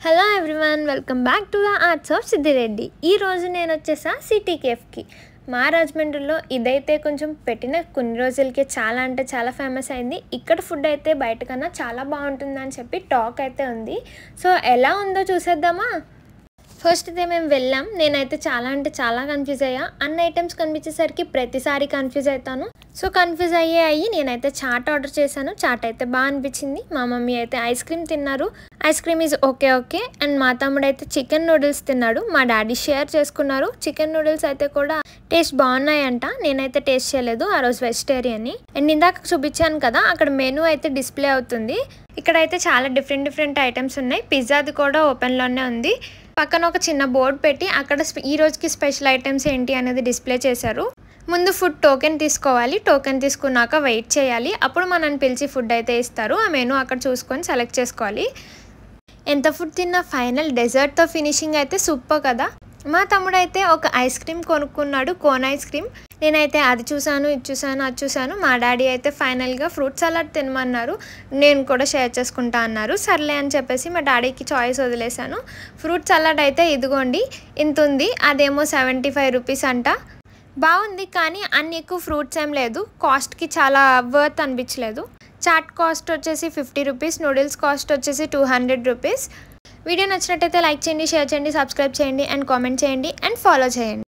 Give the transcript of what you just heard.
Hello everyone, welcome back to the arts of Siddhi Reddy. ఈరోజు నేను వచ్చేసా సిటీ కేఫ్కి. మా రాజమండ్రిలో ఇదైతే కొంచెం పెట్టిన కొన్ని రోజులకే చాలా అంటే చాలా ఫేమస్ అయింది. ఇక్కడ ఫుడ్ అయితే బయట కన్నా చాలా బాగుంటుందని చెప్పి టాక్ అయితే ఉంది. సో ఎలా ఉందో చూసేద్దామా. ఫస్ట్ అయితే మేము వెళ్ళాం. నేనైతే చాలా అంటే చాలా కన్ఫ్యూజ్ అయ్యా. అన్ని ఐటమ్స్ కనిపించేసరికి ప్రతిసారి కన్ఫ్యూజ్ అవుతాను. సో కన్ఫ్యూజ్ అయ్యి నేనైతే చాట్ ఆర్డర్ చేశాను. చాట్ అయితే బాగా అనిపించింది. మా మమ్మీ అయితే ఐస్ క్రీమ్ తిన్నారు. Ice cream is okay. And మా తమ్ముడు అయితే చికెన్ నూడిల్స్ తిన్నాడు. మా డాడీ షేర్ చేసుకున్నారు. చికెన్ నూడిల్స్ అయితే కూడా టేస్ట్ బాగున్నాయంట. నేనైతే టేస్ట్ చేయలేదు, ఆ రోజు వెజిటేరియన్ని. అండ్ ఇందాక చూపించాను కదా, అక్కడ మెనూ అయితే డిస్ప్లే అవుతుంది. ఇక్కడైతే చాలా డిఫరెంట్ ఐటమ్స్ ఉన్నాయి. పిజ్జాది కూడా ఓపెన్లోనే ఉంది. పక్కన ఒక చిన్న బోర్డు పెట్టి అక్కడ ఈ రోజుకి స్పెషల్ ఐటమ్స్ ఏంటి అనేది డిస్ప్లే చేశారు. ముందు ఫుడ్ టోకెన్ తీసుకోవాలి. టోకెన్ తీసుకున్నాక వెయిట్ చేయాలి. అప్పుడు మనల్ని పిలిచి ఫుడ్ అయితే ఇస్తారు. ఆ మెనూ అక్కడ చూసుకొని సెలెక్ట్ చేసుకోవాలి. ఎంత ఫుడ్ తిన్నా ఫైనల్ డెజర్ట్తో ఫినిషింగ్ అయితే సూపర్ కదా. మా తమ్ముడు అయితే ఒక ఐస్ క్రీమ్ కొనుక్కున్నాడు, కోన్ ఐస్ క్రీమ్. నేనైతే అది చూసాను, ఇది చూసాను, అది చూసాను. మా డాడీ అయితే ఫైనల్గా ఫ్రూట్ సలాడ్ తినమన్నారు. నేను కూడా షేర్ చేసుకుంటా అన్నారు. సర్లే అని చెప్పేసి మా డాడీకి చాయిస్ వదిలేశాను. ఫ్రూట్ సలాడ్ అయితే ఇదిగోండి ఇంత ఉంది. అదేమో 75 రూపీస్ అంట. బాగుంది, కానీ అన్ని ఎక్కువ ఫ్రూట్స్ ఏం లేదు. కాస్ట్కి చాలా వర్త్ అనిపించలేదు. చాట్ కాస్ట్ వచ్చేసి 50 రూపీస్, నూడిల్స్ కాస్ట్ వచ్చేసి 200 రూపీస్. వీడియో నచ్చినట్టయితే లైక్ చేయండి, షేర్ చేయండి, సబ్స్క్రైబ్ చేయండి అండ్ కామెంట్ చేయండి అండ్ ఫాలో చేయండి.